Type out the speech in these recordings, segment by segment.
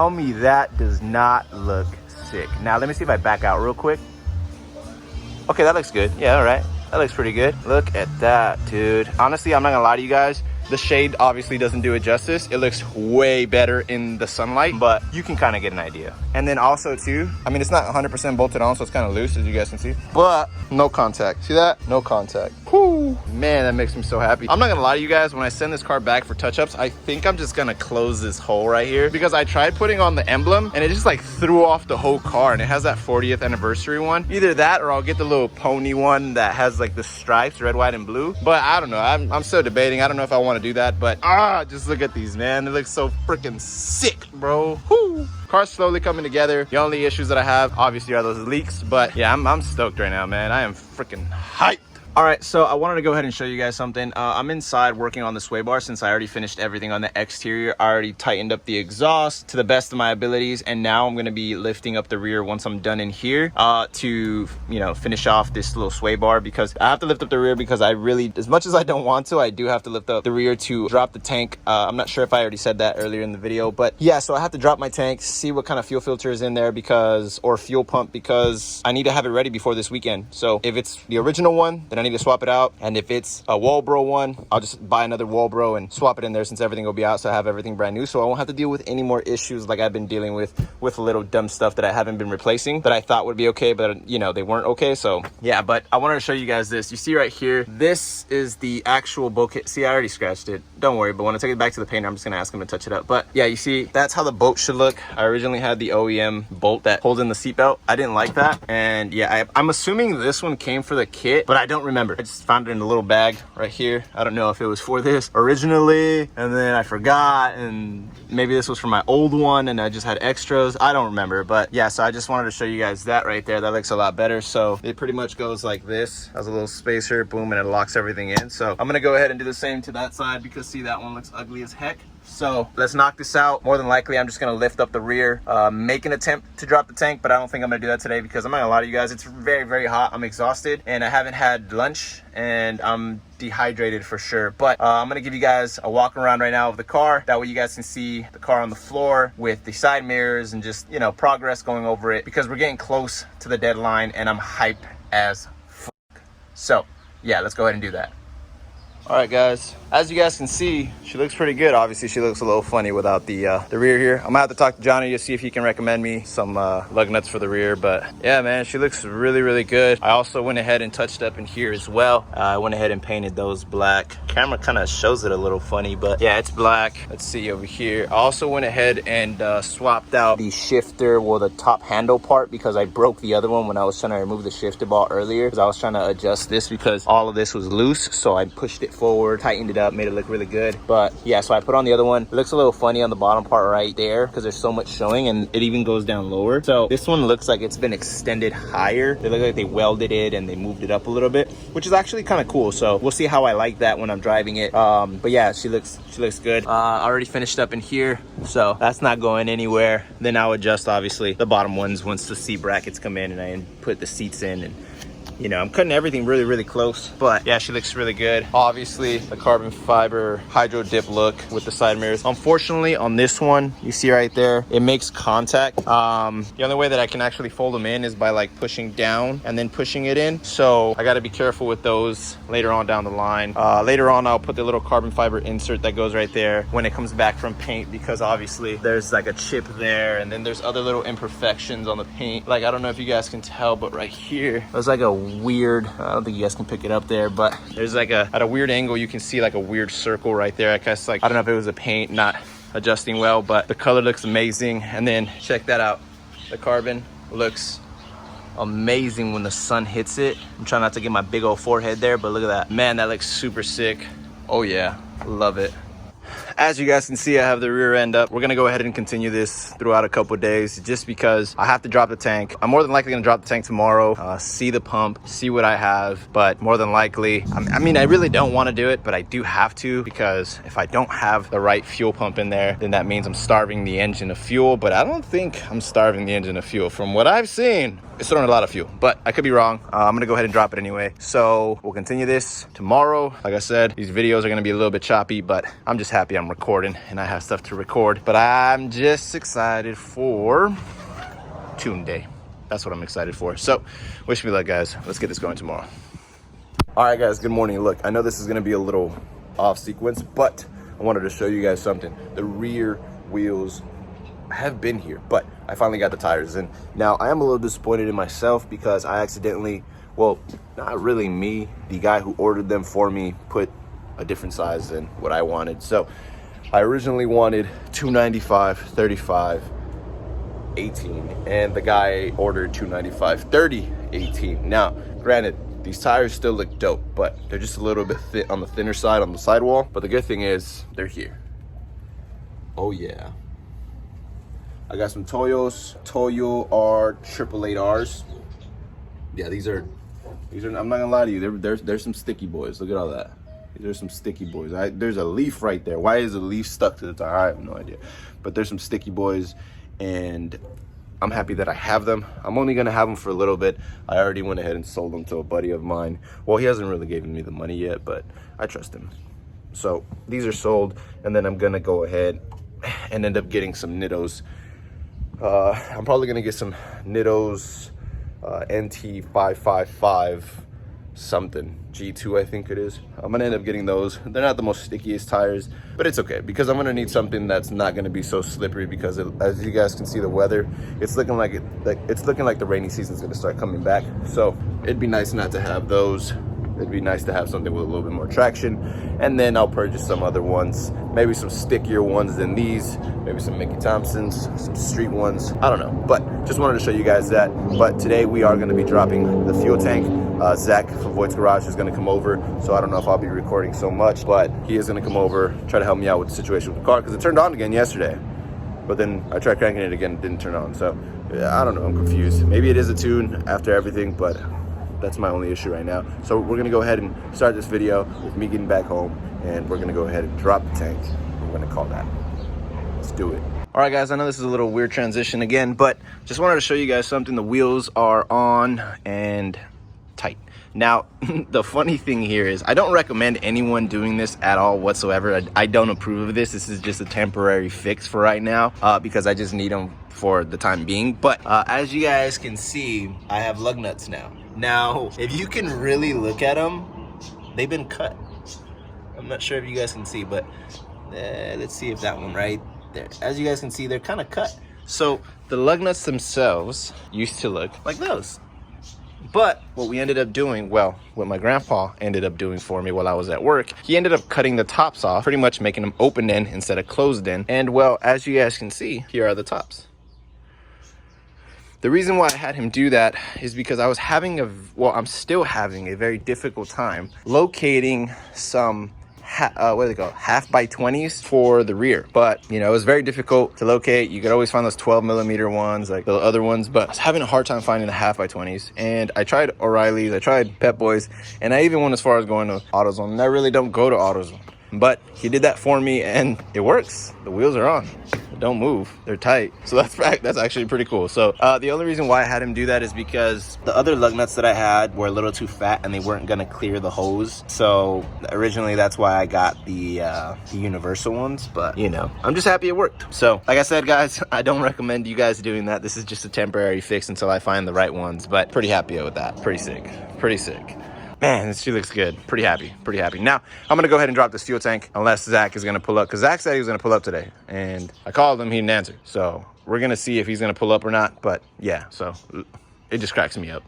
Tell me that does not look sick. Now let me see if I back out real quick. Okay, that looks good. Yeah, all right. That looks pretty good. Look at that, dude. Honestly, I'm not gonna lie to you guys. The shade obviously doesn't do it justice. It looks way better in the sunlight, but you can kind of get an idea. And then also too, I mean, it's not 100% bolted on, so it's kind of loose, as you guys can see, but no contact. See that? No contact. Whew. Man, that makes me so happy. I'm not gonna lie to you guys, when I send this car back for touch-ups, I think I'm just gonna close this hole right here, because I tried putting on the emblem and it just like threw off the whole car, and it has that 40th anniversary one. Either that or I'll get the little pony one that has like the stripes, red, white, and blue. But I don't know, I'm still debating. I don't know if I want to do that, but just look at these, man. They look so freaking sick, bro. Whew. Car's slowly coming together. The only issues that I have obviously are those leaks, but yeah, I'm stoked right now, man. I am freaking hyped. All right, so I wanted to go ahead and show you guys something. I'm inside working on the sway bar since I already finished everything on the exterior. I already tightened up the exhaust to the best of my abilities, and now I'm gonna be lifting up the rear once I'm done in here to, you know, finish off this little sway bar, because I have to lift up the rear because I really, as much as I don't want to, I do have to lift up the rear to drop the tank. I'm not sure if I already said that earlier in the video, but yeah, so I have to drop my tank, see what kind of fuel filter is in there, because, or fuel pump, because I need to have it ready before this weekend. So if it's the original one, then I need to swap it out, and if it's a Walbro one, I'll just buy another Walbro and swap it in there, since everything will be out, so I have everything brand new, so I won't have to deal with any more issues like I've been dealing with little dumb stuff that I haven't been replacing that I thought would be okay, but you know, they weren't okay. So yeah, but I wanted to show you guys this. You see right here, this is the actual bolt kit. See, I already scratched it, don't worry, but when I take it back to the painter, I'm just gonna ask him to touch it up. But yeah, you see, that's how the bolt should look. I originally had the OEM bolt that holds in the seatbelt. I didn't like that, and yeah, I'm assuming this one came for the kit, but I don't remember. I just found it in a little bag right here. I don't know if it was for this originally, and then I forgot, and maybe this was for my old one and I just had extras. I don't remember, but yeah, so I just wanted to show you guys that right there. That looks a lot better. So it pretty much goes like this, has a little spacer, boom, and it locks everything in. So I'm gonna go ahead and do the same to that side, because see, that one looks ugly as heck. So let's knock this out. More than likely, I'm just gonna lift up the rear, make an attempt to drop the tank, but I don't think I'm gonna do that today, because I'm not gonna lie to you guys, it's very, very hot. I'm exhausted and I haven't had lunch and I'm dehydrated for sure. But I'm gonna give you guys a walk around right now of the car. That way you guys can see the car on the floor with the side mirrors and just, you know, progress going over it, because we're getting close to the deadline and I'm hyped as fuck. So yeah, let's go ahead and do that. All right, guys, as you guys can see, she looks pretty good. Obviously, she looks a little funny without the rear here. I'm gonna have to talk to Johnny to see if he can recommend me some lug nuts for the rear. But yeah, man, she looks really, really good. I also went ahead and touched up in here as well. I went ahead and painted those black. Camera kind of shows it a little funny, but yeah, it's black. Let's see over here. I also went ahead and swapped out the shifter, well, the top handle part, because I broke the other one when I was trying to remove the shifter ball earlier, because I was trying to adjust this because all of this was loose. So I pushed it forward, tightened it up, made it look really good. But yeah, so I put on the other one. It looks a little funny on the bottom part right there, because there's so much showing, and it even goes down lower. So this one looks like it's been extended higher. They look like they welded it and they moved it up a little bit, which is actually kind of cool. So we'll see how I like that when I'm driving it. But yeah, she looks good. I already finished up in here, so that's not going anywhere. Then I'll adjust obviously the bottom ones once the seat brackets come in and I put the seats in, and you know, I'm cutting everything really, really close. But yeah, she looks really good. Obviously, the carbon fiber hydro dip look with the side mirrors. Unfortunately, on this one, you see right there, it makes contact. The only way that I can actually fold them in is by like pushing down and then pushing it in. So I got to be careful with those later on down the line. Later on, I'll put the little carbon fiber insert that goes right there when it comes back from paint, because obviously there's like a chip there, and then there's other little imperfections on the paint. Like, I don't know if you guys can tell, but right here, there's like a weird, I don't think you guys can pick it up there, but there's like at a weird angle, you can see like a weird circle right there. I guess, like, I don't know if it was the paint not adjusting well, but the color looks amazing. And then check that out, the carbon looks amazing when the sun hits it. I'm trying not to get my big old forehead there, but look at that, man, that looks super sick. Oh yeah, love it. As you guys can see, I have the rear end up. We're gonna go ahead and continue this throughout a couple days, just because I have to drop the tank. I'm more than likely gonna drop the tank tomorrow, see the pump, see what I have. But more than likely, I mean, I really don't want to do it, but I do have to, because if I don't have the right fuel pump in there, then that means I'm starving the engine of fuel. But I don't think I'm starving the engine of fuel. From what I've seen, it's throwing a lot of fuel, but I could be wrong. I'm gonna go ahead and drop it anyway. So we'll continue this tomorrow. Like I said, these videos are gonna be a little bit choppy, but I'm just happy I'm recording and I have stuff to record. But I'm just excited for tune day. That's what I'm excited for. So wish me luck, guys. Let's get this going tomorrow. All right, guys, good morning. Look, I know this is gonna be a little off sequence, but I wanted to show you guys something. The rear wheels have been here, but I finally got the tires in. Now I am a little disappointed in myself because I accidentally, well, not really me, the guy who ordered them for me put a different size than what I wanted. So I originally wanted 295 35 18, and the guy ordered 295 30 18. Now granted, these tires still look dope, but they're just a little bit on the thinner side on the sidewall. But the good thing is they're here. Oh yeah. I got some Toyo R888Rs. Yeah, these are. I'm not gonna lie to you. There's some sticky boys. Look at all that. These are some sticky boys. There's a leaf right there. Why is a leaf stuck to the tire? I have no idea. But there's some sticky boys, and I'm happy that I have them. I'm only gonna have them for a little bit. I already went ahead and sold them to a buddy of mine. Well, he hasn't really given me the money yet, but I trust him. So these are sold, and then I'm gonna go ahead and end up getting some Nittos. I'm probably gonna get some Nittos NT555 something G2, I think it is. I'm gonna end up getting those. They're not the most stickiest tires, but it's okay because I'm gonna need something that's not gonna be so slippery because as you guys can see, the weather, it's looking like the rainy season's gonna start coming back. So it'd be nice not to have those. It'd be nice to have something with a little bit more traction, and then I'll purchase some other ones, maybe some stickier ones than these, maybe some Mickey Thompsons, some street ones, I don't know, but just wanted to show you guys that. But today we are going to be dropping the fuel tank. Zach from Voight's Garage is going to come over, so I don't know if I'll be recording so much, but he is going to come over, try to help me out with the situation with the car, because it turned on again yesterday, but then I tried cranking it again, it didn't turn on. So yeah, I don't know, I'm confused. Maybe it is a tune after everything, but that's my only issue right now. So we're gonna go ahead and start this video with me getting back home, and we're gonna go ahead and drop the tank. We're gonna call that. Let's do it. All right, guys, I know this is a little weird transition again, but just wanted to show you guys something. The wheels are on and tight. Now, the funny thing here is I don't recommend anyone doing this at all whatsoever. I don't approve of this. This is just a temporary fix for right now because I just need them for the time being. But as you guys can see, I have lug nuts now. Now, if you can really look at them, they've been cut. I'm not sure if you guys can see, but let's see if that one right there. As you guys can see, they're kind of cut. So the lug nuts themselves used to look like those. But what we ended up doing, well, what my grandpa ended up doing for me while I was at work, he ended up cutting the tops off, pretty much making them open in instead of closed in. And well, as you guys can see, here are the tops. The reason why I had him do that is because I was having I'm still having a very difficult time locating some half by 20s for the rear. But you know, it was very difficult to locate. You could always find those 12mm ones, like the other ones, but I was having a hard time finding the half by 20s. And I tried O'Reilly's, I tried Pep Boys, and I even went as far as going to AutoZone. And I really don't go to AutoZone, but he did that for me, and it works. The wheels are on. They don't move. They're tight. So that's actually pretty cool. So the only reason why I had him do that is because the other lug nuts that I had were a little too fat and they weren't gonna clear the hose. So originally that's why I got the universal ones, but you know, I'm just happy it worked. So like I said, guys, I don't recommend you guys doing that. This is just a temporary fix until I find the right ones, but pretty happy with that. Pretty sick. Pretty sick. Man, this shoe looks good. Pretty happy. Pretty happy. Now, I'm going to go ahead and drop this fuel tank unless Zach is going to pull up. Because Zach said he was going to pull up today. And I called him. He didn't answer. So we're going to see if he's going to pull up or not. But yeah, so it just cracks me up.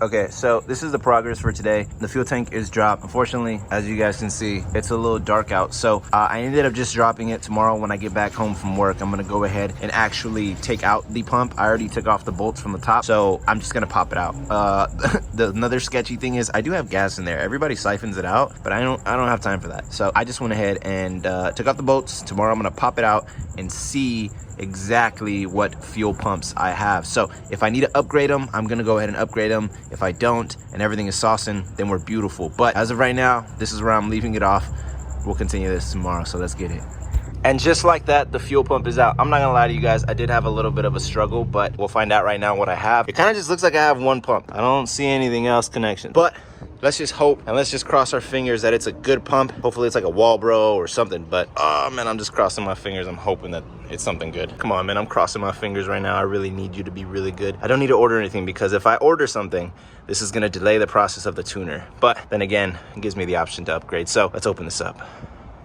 Okay, so this is the progress for today. The fuel tank is dropped. Unfortunately, as you guys can see, it's a little dark out. So I ended up just dropping it. Tomorrow when I get back home from work, I'm gonna go ahead and actually take out the pump. I already took off the bolts from the top, so I'm just gonna pop it out. Another sketchy thing is I do have gas in there. Everybody siphons it out, but I don't have time for that. So I just went ahead and took out the bolts. Tomorrow I'm gonna pop it out and see exactly what fuel pumps I have. So if I need to upgrade them, I'm gonna go ahead and upgrade them. If I don't and everything is saucing, then we're beautiful. But as of right now, this is where I'm leaving it off. We'll continue this tomorrow, so let's get it. And just like that, the fuel pump is out. I'm not gonna lie to you guys, I did have a little bit of a struggle, but we'll find out right now what I have. It kind of just looks like I have one pump. I don't see anything else connection, but let's just hope and let's just cross our fingers that it's a good pump. Hopefully it's like a Walbro or something, but oh man, I'm just crossing my fingers. I'm hoping that it's something good. Come on, man, I'm crossing my fingers right now. I really need you to be really good. I don't need to order anything because if I order something, this is gonna delay the process of the tuner. But then again, it gives me the option to upgrade. So let's open this up.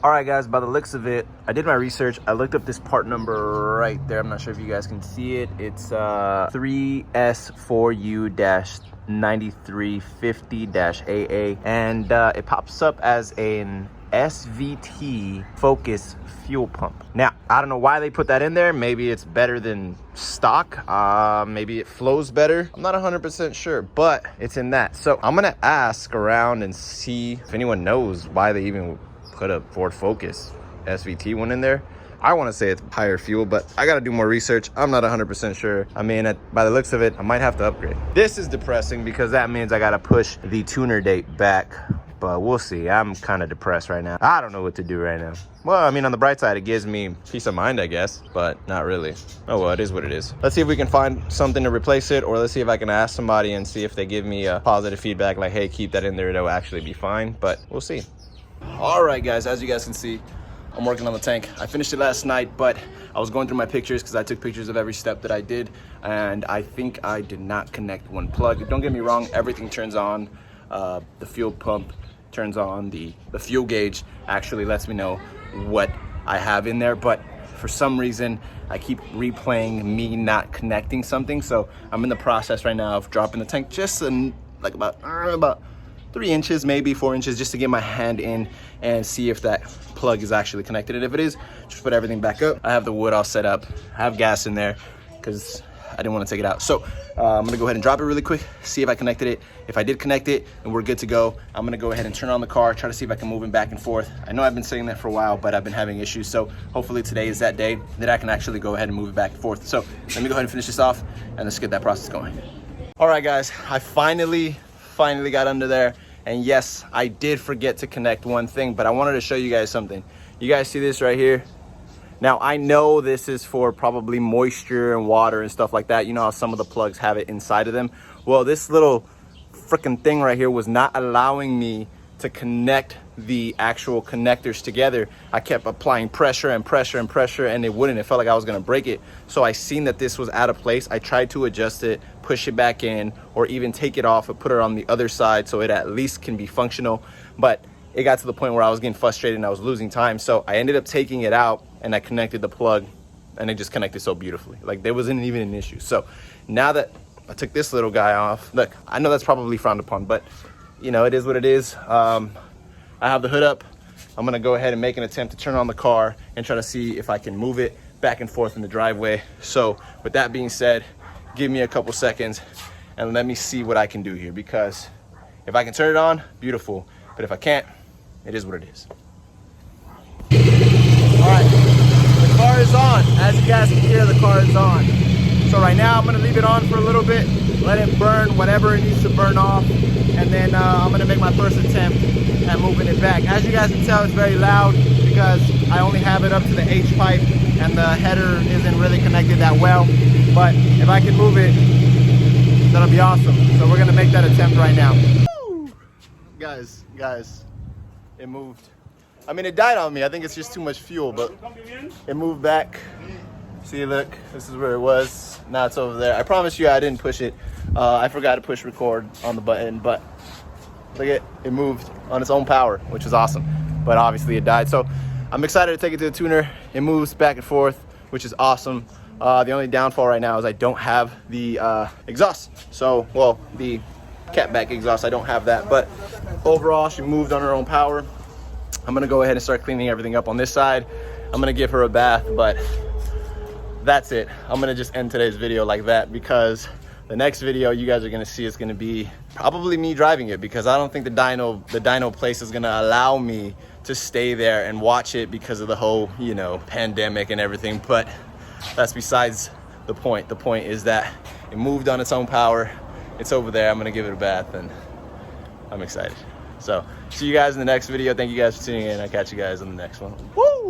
All right, guys, by the looks of it, I did my research. I looked up this part number right there. I'm not sure if you guys can see it. It's 3S4U-9350-AA, and it pops up as an SVT Focus fuel pump. Now, I don't know why they put that in there. Maybe it's better than stock. Maybe it flows better. I'm not 100% sure, but it's in that. So I'm gonna ask around and see if anyone knows why they even put a Ford Focus SVT one in there. I want to say it's higher fuel, but I got to do more research. I'm not 100% sure. I mean, by the looks of it, I might have to upgrade. This is depressing because that means I got to push the tuner date back, but we'll see. I'm kind of depressed right now. I don't know what to do right now. Well, I mean, on the bright side, it gives me peace of mind, I guess, but not really. Oh, well, it is what it is. Let's see if we can find something to replace it, or let's see if I can ask somebody and see if they give me a positive feedback, like, hey, keep that in there. It'll actually be fine, but we'll see. All right, guys, as you guys can see, I'm working on the tank. I finished it last night, but I was going through my pictures because I took pictures of every step that I did, and I think I did not connect one plug. Don't get me wrong, everything turns on. The fuel pump turns on. The fuel gauge actually lets me know what I have in there, but for some reason, I keep replaying me not connecting something. So I'm in the process right now of dropping the tank just like about 3 inches, maybe 4 inches, just to get my hand in and see if that plug is actually connected. And if it is, just put everything back up. I have the wood all set up. I have gas in there because I didn't want to take it out. So I'm gonna go ahead and drop it really quick, see if I connected it. If I did connect it and we're good to go, I'm gonna go ahead and turn on the car, try to see if I can move it back and forth. I know I've been saying that for a while, but I've been having issues. So hopefully today is that day that I can actually go ahead and move it back and forth. So let me go ahead and finish this off and let's get that process going. All right, guys, I finally got under there, and yes, I did forget to connect one thing, but I wanted to show you guys something. You guys see this right here? Now, I know this is for probably moisture and water and stuff like that. You know how some of the plugs have it inside of them? Well, this little freaking thing right here was not allowing me to connect the actual connectors together. I kept applying pressure and pressure and pressure, and it wouldn't. It felt like I was gonna break it. So I seen that this was out of place. I tried to adjust it, push it back in, or even take it off and put it on the other side so it at least can be functional. But it got to the point where I was getting frustrated and I was losing time. So I ended up taking it out and I connected the plug, and it just connected so beautifully. Like, there wasn't even an issue. So now that I took this little guy off, look, I know that's probably frowned upon, but you know, it is what it is. I have the hood up. I'm gonna go ahead and make an attempt to turn on the car and try to see if I can move it back and forth in the driveway. So with that being said, give me a couple seconds and let me see what I can do here, because if I can turn it on, beautiful. But if I can't, it is what it is. All right, the car is on. As you guys can hear, the car is on. So right now I'm gonna leave it on for a little bit, let it burn whatever it needs to burn off, and then I'm gonna make my first attempt at moving it back. As you guys can tell, it's very loud because I only have it up to the H pipe and the header isn't really connected that well. But if I can move it, that'll be awesome. So we're gonna make that attempt right now. Woo! Guys, it moved. I mean, it died on me. I think it's just too much fuel, but it moved back. See, look, this is where it was. Now it's over there. I promise you I didn't push it. I forgot to push record on the button, but look at it moved on its own power, which is awesome. But obviously it died. So I'm excited to take it to the tuner. It moves back and forth, which is awesome. The only downfall right now is I don't have the exhaust. So, well, the catback exhaust, I don't have that. But overall, she moved on her own power. I'm gonna go ahead and start cleaning everything up on this side. I'm gonna give her a bath, but that's it. I'm gonna just end today's video like that, because the next video you guys are gonna see is gonna be probably me driving it, because I don't think the dyno place is gonna allow me to stay there and watch it because of the whole, you know, pandemic and everything. But that's besides the point. The point is that it moved on its own power. It's over there. I'm gonna give it a bath and I'm excited. So see you guys in the next video. Thank you guys for tuning in. I'll catch you guys on the next one. Woo!